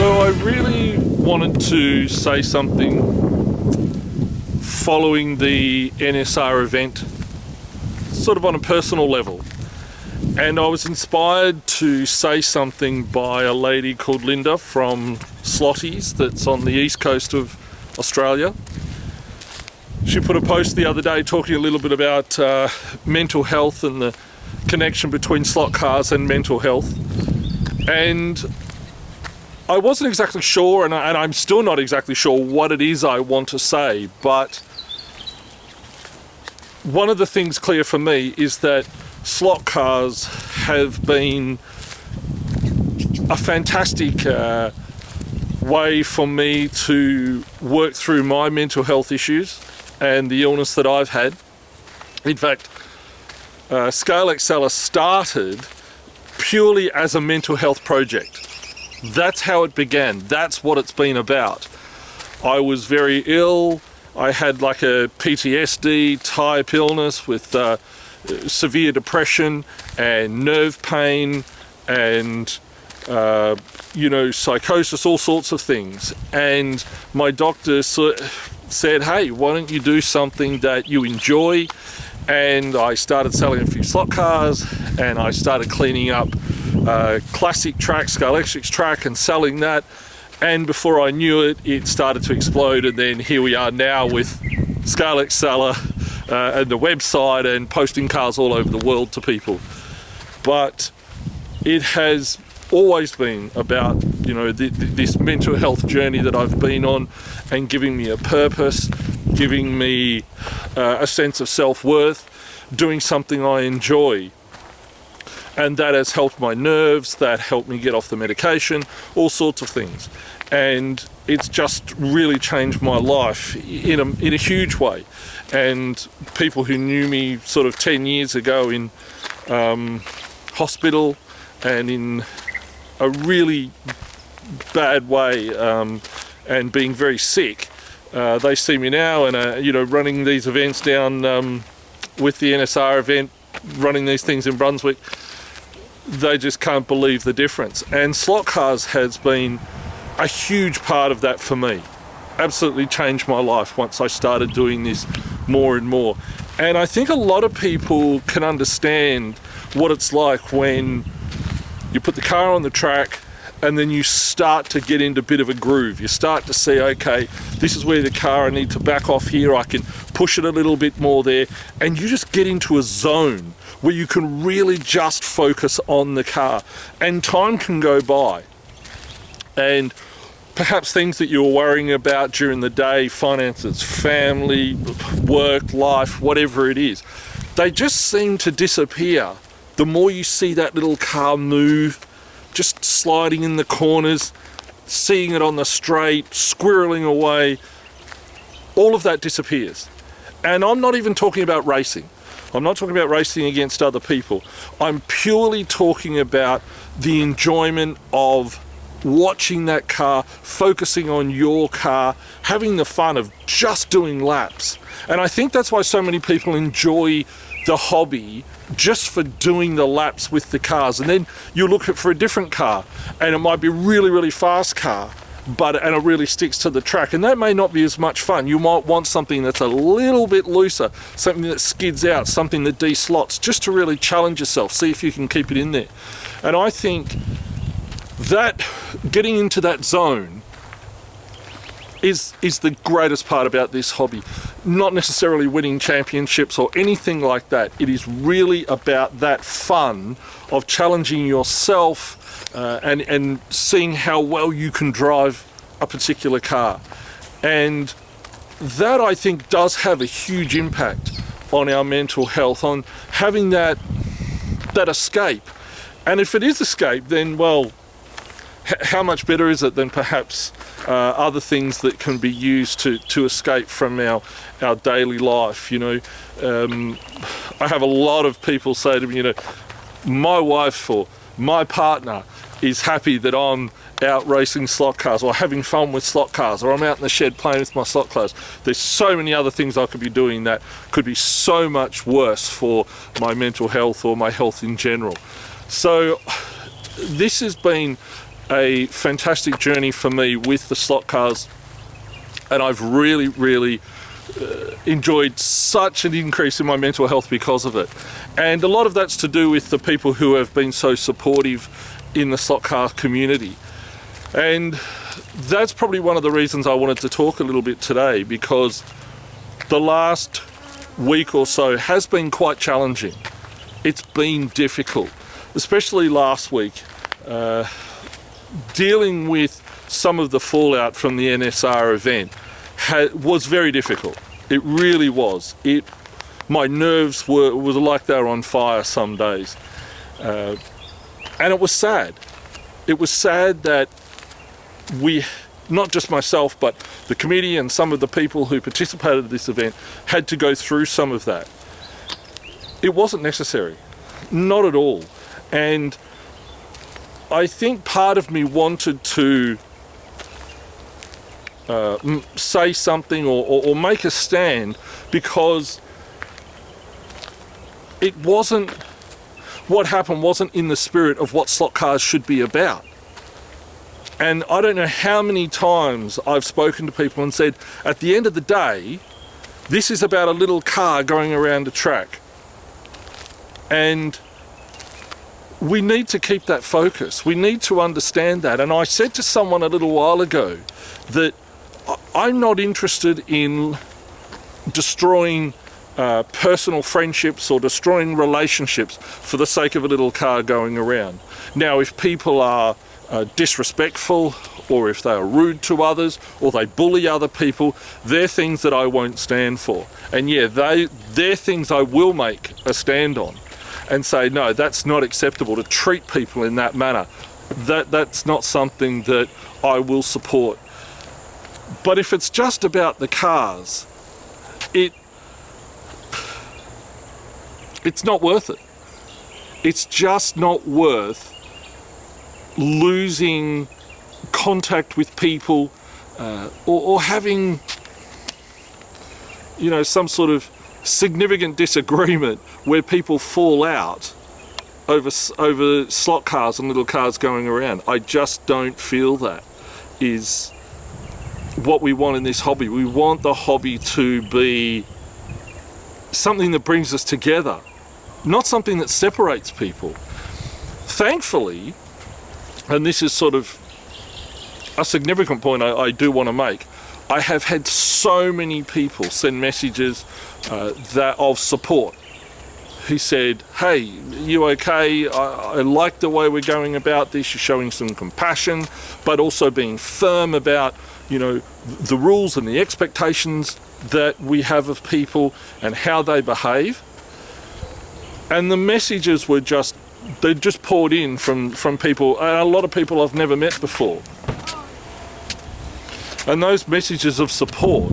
So I really wanted to say something following the NSR event, sort of on a personal level. And I was inspired to say something by a lady called Linda from Slotties that's on the east coast of Australia. She put a post the other day talking a little bit about mental health and the connection between slot cars and mental health. And I wasn't exactly sure, and I'm still not exactly sure what it is I want to say, but one of the things clear for me is that slot cars have been a fantastic way for me to work through my mental health issues and the illness that I've had. In fact, Scale Acceler started purely as a mental health project. That's how it began. That's what it's been about. I was very ill. I had like a PTSD type illness with severe depression and nerve pain and psychosis, all sorts of things. And my doctor said, hey, why don't you do something that you enjoy? And I started selling a few slot cars, and I started cleaning up classic track, Scale Electric's track, and selling that. And before I knew it, it started to explode, and then here we are now with Scale Acceler and the website and posting cars all over the world to people. But it has always been about, this mental health journey that I've been on, and giving me a purpose, giving me a sense of self-worth, doing something I enjoy. And that has helped my nerves, that helped me get off the medication, all sorts of things. And it's just really changed my life in a huge way. And people who knew me sort of 10 years ago in hospital and in a really bad way and being very sick, they see me now and running these events down with the NSR event, running these things in Brunswick. They just can't believe the difference. And slot cars has been a huge part of that for me. Absolutely changed my life once I started doing this more and more. And I think a lot of people can understand what it's like when you put the car on the track and then you start to get into a bit of a groove. You start to see, okay, this is where the car, I need to back off here, I can push it a little bit more there, and you just get into a zone where you can really just focus on the car, and time can go by. And perhaps things that you were worrying about during the day, finances, family, work, life, whatever it is, they just seem to disappear the more you see that little car move, just sliding in the corners, seeing it on the straight, squirreling away. All of that disappears. And I'm not even talking about racing. I'm not talking about racing against other people. I'm purely talking about the enjoyment of watching that car, focusing on your car, having the fun of just doing laps. And I think that's why so many people enjoy the hobby, just for doing the laps with the cars. And then you look for a different car, and it might be a really, really fast car, and it really sticks to the track, and that may not be as much fun. You might want something that's a little bit looser, something that skids out, something that de-slots, just to really challenge yourself, see if you can keep it in there. And I think that getting into that zone is the greatest part about this hobby. Not necessarily winning championships or anything like that. It is really about that fun of challenging yourself and seeing how well you can drive a particular car. And that, I think, does have a huge impact on our mental health, on having that escape. And if it is escape, then, well, how much better is it than perhaps other things that can be used to escape from our daily life? I have a lot of people say to me, my wife or my partner is happy that I'm out racing slot cars or having fun with slot cars, or I'm out in the shed playing with my slot cars. There's so many other things I could be doing that could be so much worse for my mental health or my health in general. So this has been a fantastic journey for me with the slot cars, and I've really enjoyed such an increase in my mental health because of it. And a lot of that's to do with the people who have been so supportive in the slot car community. And that's probably one of the reasons I wanted to talk a little bit today, because the last week or so has been quite challenging. It's been difficult, especially last week, dealing with some of the fallout from the NSR event was very difficult. It really was. My nerves were like they were on fire some days. And it was sad. It was sad that we, not just myself, but the committee and some of the people who participated in this event had to go through some of that. It wasn't necessary. Not at all. And I think part of me wanted to say something or make a stand, because it wasn't, what happened wasn't in the spirit of what slot cars should be about. And I don't know how many times I've spoken to people and said, at the end of the day, this is about a little car going around a track. And we need to keep that focus. We need to understand that. And I said to someone a little while ago that I'm not interested in destroying personal friendships or destroying relationships for the sake of a little car going around. Now, if people are disrespectful, or if they are rude to others, or they bully other people, they're things that I won't stand for. And yeah, they're things I will make a stand on and say, no, that's not acceptable to treat people in that manner. That's not something that I will support. But if it's just about the cars, it's not worth it. It's just not worth losing contact with people or having, some sort of significant disagreement where people fall out over slot cars and little cars going around. I just don't feel that is what we want in this hobby. We want the hobby to be something that brings us together, not something that separates people. Thankfully, and this is sort of a significant point I do want to make, I have had so many people send messages of support who said, hey, you okay? I like the way we're going about this. You're showing some compassion, but also being firm about, the rules and the expectations that we have of people and how they behave. And the messages were they just poured in from people, and a lot of people I've never met before. And those messages of support,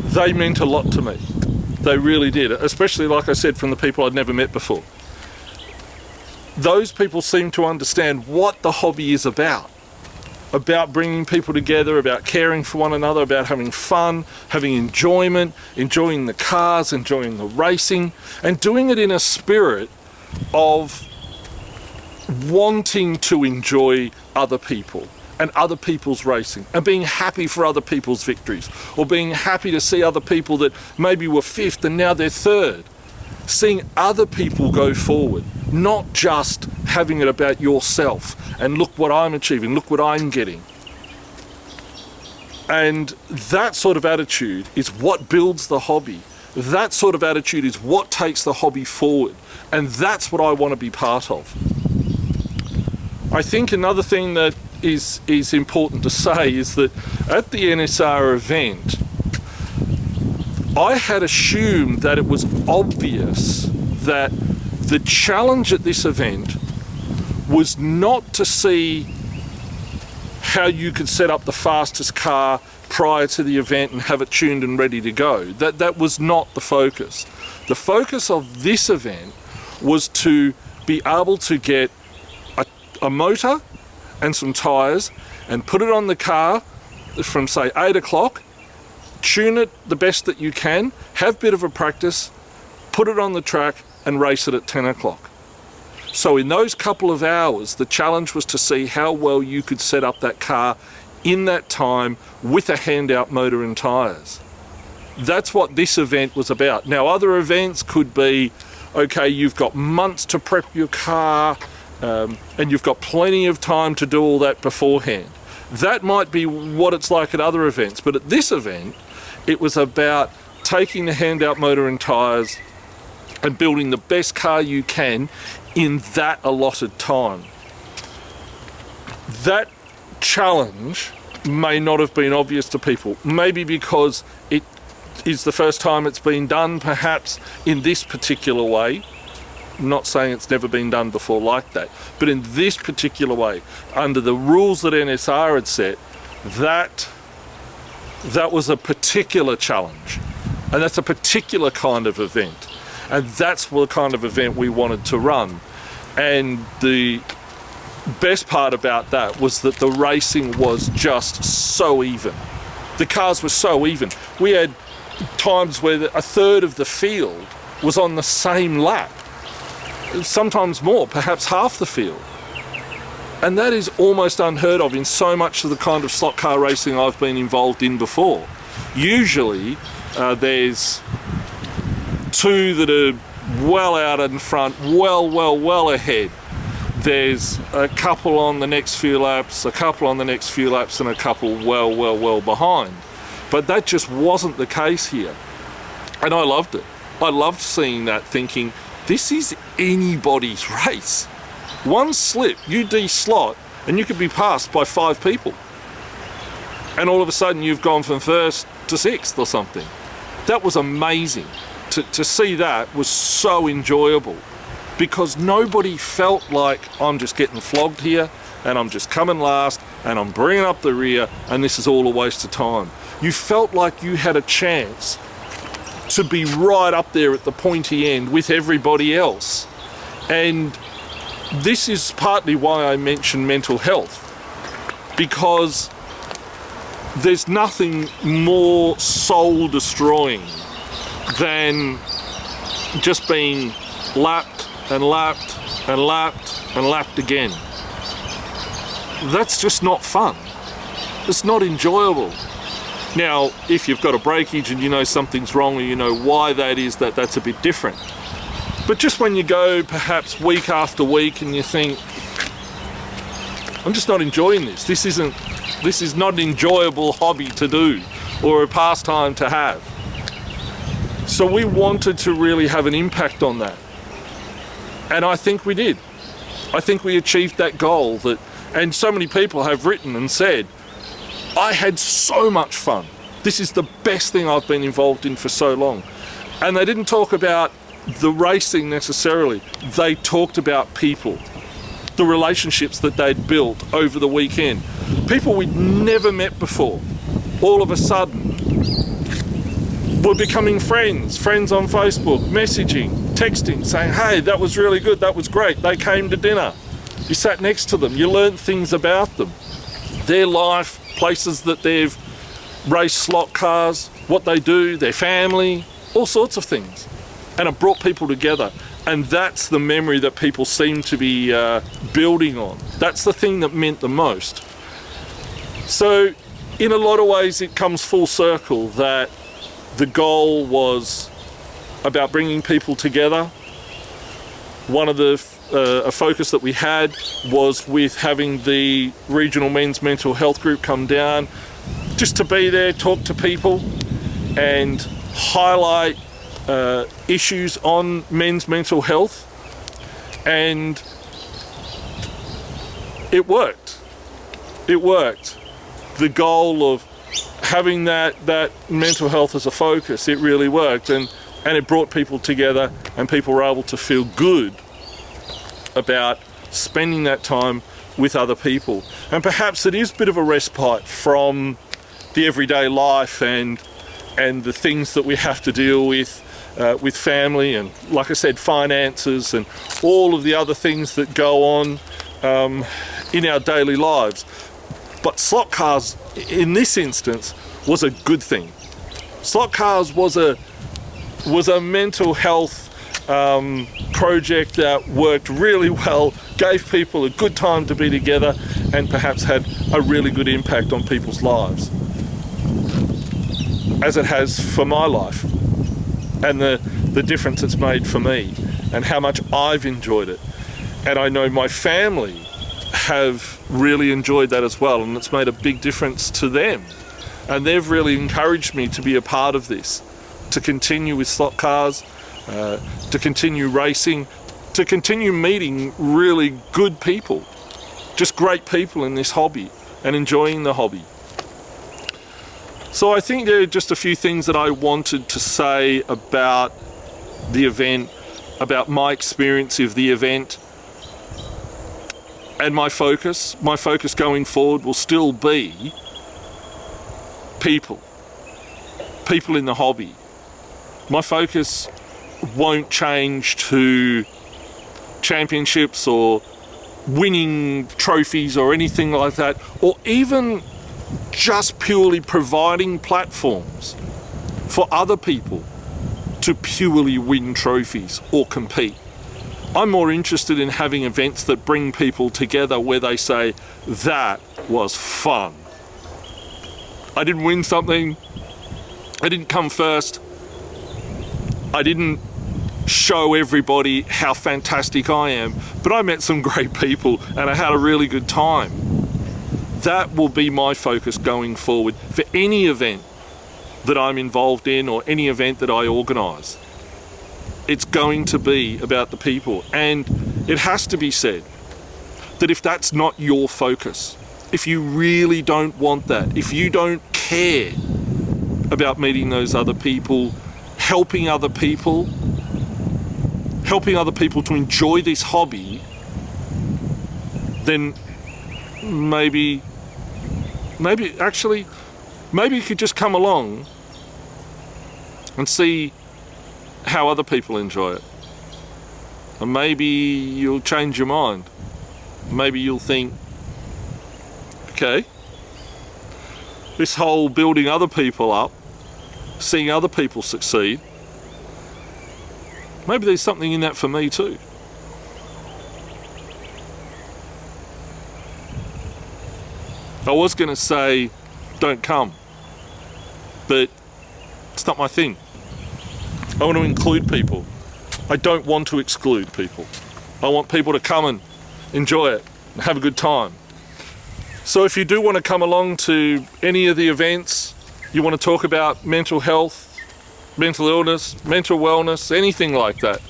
they meant a lot to me. They really did, especially, like I said, from the people I'd never met before. Those people seem to understand what the hobby is about bringing people together, about caring for one another, about having fun, having enjoyment, enjoying the cars, enjoying the racing, and doing it in a spirit of wanting to enjoy other people and other people's racing, and being happy for other people's victories, or being happy to see other people that maybe were fifth and now they're third. Seeing other people go forward, not just having it about yourself and look what I'm achieving, look what I'm getting. And that sort of attitude is what builds the hobby. That sort of attitude is what takes the hobby forward. And that's what I want to be part of. I think another thing that is important to say is that at the NSR event, I had assumed that it was obvious that the challenge at this event was not to see how you could set up the fastest car prior to the event and have it tuned and ready to go. That was not the focus. The focus of this event was to be able to get a motor and some tyres and put it on the car from, say, 8 o'clock, tune it the best that you can, have a bit of a practice, put it on the track and race it at 10 o'clock. So in those couple of hours, the challenge was to see how well you could set up that car in that time with a handout motor and tyres. That's what this event was about. Now, other events could be, okay, you've got months to prep your car, and you've got plenty of time to do all that beforehand. That might be what it's like at other events, but at this event, it was about taking the handout motor and tyres and building the best car you can in that allotted time. That challenge may not have been obvious to people, maybe because it is the first time it's been done, perhaps in this particular way. I'm not saying it's never been done before like that, but in this particular way, under the rules that NSR had set, that was a particular challenge, and that's a particular kind of event, and that's the kind of event we wanted to run. And the best part about that was that the racing was just so even. The cars were so even. We had times where a third of the field was on the same lap, sometimes more, perhaps half the field. And that is almost unheard of in so much of the kind of slot car racing I've been involved in before. Usually there's two that are well out in front, well ahead. There's a couple on the next few laps, a couple on the next few laps, and a couple well behind. But that just wasn't the case here. And I loved it. I loved seeing that, thinking, this is anybody's race. One slip, you de-slot, and you could be passed by 5 people. And all of a sudden you've gone from 1st to 6th or something. That was amazing. To see that was so enjoyable, because nobody felt like, I'm just getting flogged here, and I'm just coming last, and I'm bringing up the rear, and this is all a waste of time. You felt like you had a chance to be right up there at the pointy end with everybody else. And this is partly why I mention mental health, because there's nothing more soul destroying than just being lapped and lapped and lapped and lapped again. That's just not fun. It's not enjoyable. Now, if you've got a breakage and you know something's wrong, or you know why that is, that's a bit different. But just when you go perhaps week after week and you think, I'm just not enjoying this. This is not an enjoyable hobby to do or a pastime to have. So we wanted to really have an impact on that. And I think we did. I think we achieved that goal, and so many people have written and said, I had so much fun. This is the best thing I've been involved in for so long. And they didn't talk about the racing necessarily. They talked about people, the relationships that they'd built over the weekend. People we'd never met before, all of a sudden, were becoming friends on Facebook, messaging, texting, saying, hey, that was really good, that was great. They came to dinner. You sat next to them, you learned things about them, their life, places that they've raced slot cars, what they do, their family, all sorts of things. And it brought people together. And that's the memory that people seem to be building on. That's the thing that meant the most. So in a lot of ways, it comes full circle that the goal was about bringing people together. One of the a focus that we had was with having the regional men's mental health group come down, just to be there, talk to people and highlight issues on men's mental health. And it worked. It worked. The goal of having that mental health as a focus, it really worked, and it brought people together, and people were able to feel good about spending that time with other people. And perhaps it is a bit of a respite from the everyday life and the things that we have to deal with family and, like I said, finances and all of the other things that go on in our daily lives. But slot cars, in this instance, was a good thing. Slot cars was a mental health project that worked really well, gave people a good time to be together, and perhaps had a really good impact on people's lives, as it has for my life, and the difference it's made for me, and how much I've enjoyed it. And I know my family have really enjoyed that as well, and it's made a big difference to them. And they've really encouraged me to be a part of this, to continue with slot cars, to continue racing, to continue meeting really good people, just great people in this hobby, and enjoying the hobby. So I think there are just a few things that I wanted to say about the event, about my experience of the event, and my focus. My focus going forward will still be people in the hobby. My focus won't change to championships or winning trophies or anything like that, or even just purely providing platforms for other people to purely win trophies or compete. I'm more interested in having events that bring people together where they say, that was fun. I didn't win something, I didn't come first, I didn't show everybody how fantastic I am, but I met some great people and I had a really good time. That will be my focus going forward for any event that I'm involved in or any event that I organise. It's going to be about the people, and it has to be said that if that's not your focus, if you really don't want that, if you don't care about meeting those other people, helping other people to enjoy this hobby, then maybe you could just come along and see how other people enjoy it. And maybe you'll change your mind. Maybe you'll think, okay, this whole building other people up, seeing other people succeed, maybe there's something in that for me too. I was going to say, don't come, but it's not my thing. I want to include people. I don't want to exclude people. I want people to come and enjoy it and have a good time. So if you do want to come along to any of the events, you want to talk about mental health, mental illness, mental wellness, anything like that,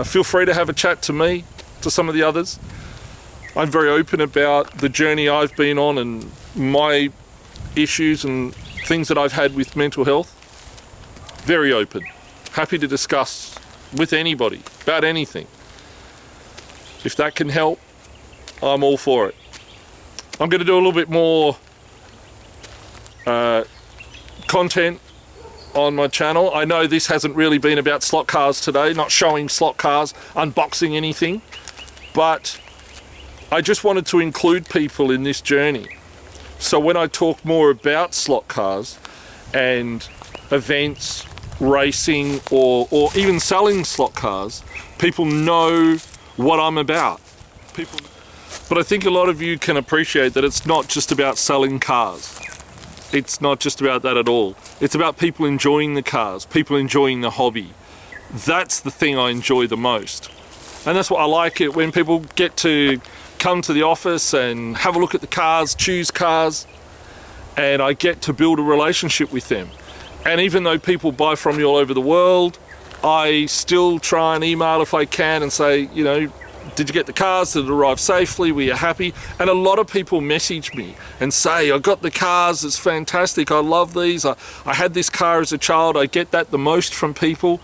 feel free to have a chat to me, to some of the others. I'm very open about the journey I've been on and my issues and things that I've had with mental health. Very open. Happy to discuss with anybody about anything. If that can help, I'm all for it. I'm going to do a little bit more content on my channel. I know this hasn't really been about slot cars today, not showing slot cars, unboxing anything, but I just wanted to include people in this journey. So when I talk more about slot cars and events, racing, or even selling slot cars, people know what I'm about. But I think a lot of you can appreciate that it's not just about selling cars. It's not just about that at all. It's about people enjoying the cars, people enjoying the hobby. That's the thing I enjoy the most. And that's what I like it when people get to come to the office and have a look at the cars, choose cars, and I get to build a relationship with them. And even though people buy from me all over the world, I still try and email if I can and say, you know, did you get the cars? Did it arrive safely? Were you happy? And a lot of people message me and say, I got the cars, it's fantastic, I love these, I had this car as a child. I get that the most from people.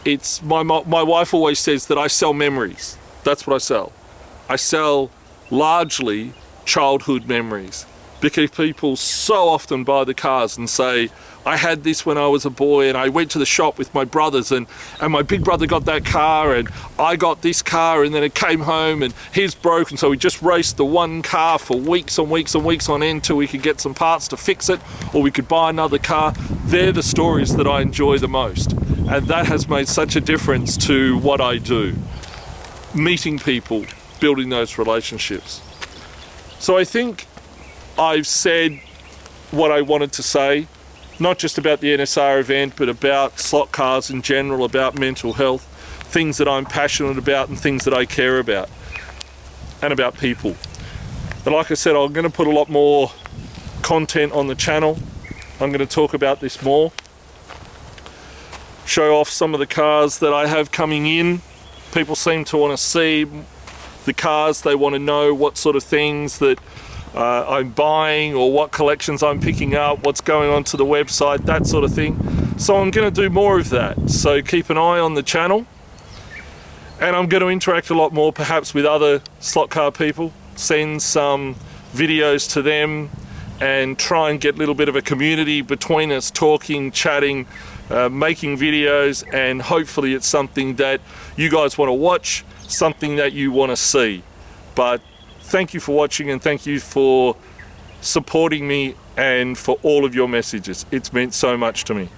It's my wife always says that I sell memories. That's what I sell. I sell largely childhood memories, because people so often buy the cars and say, I had this when I was a boy and I went to the shop with my brothers and my big brother got that car and I got this car, and then it came home and his broke, and so we just raced the one car for weeks and weeks and weeks on end till we could get some parts to fix it, or we could buy another car. They're the stories that I enjoy the most. And that has made such a difference to what I do. Meeting people, building those relationships. So I think I've said what I wanted to say, not just about the NSR event, but about slot cars in general, about mental health, things that I'm passionate about and things that I care about, and about people. But like I said, I'm going to put a lot more content on the channel. I'm going to talk about this more. Show off some of the cars that I have coming in. People seem to want to see the cars. They want to know what sort of things that I'm buying, or what collections I'm picking up, what's going on to the website, that sort of thing. So I'm going to do more of that. So keep an eye on the channel. And I'm going to interact a lot more perhaps with other slot car people, send some videos to them and try and get a little bit of a community between us, talking, chatting, making videos, and hopefully it's something that you guys want to watch, something that you want to see. But thank you for watching, and thank you for supporting me and for all of your messages. It's meant so much to me.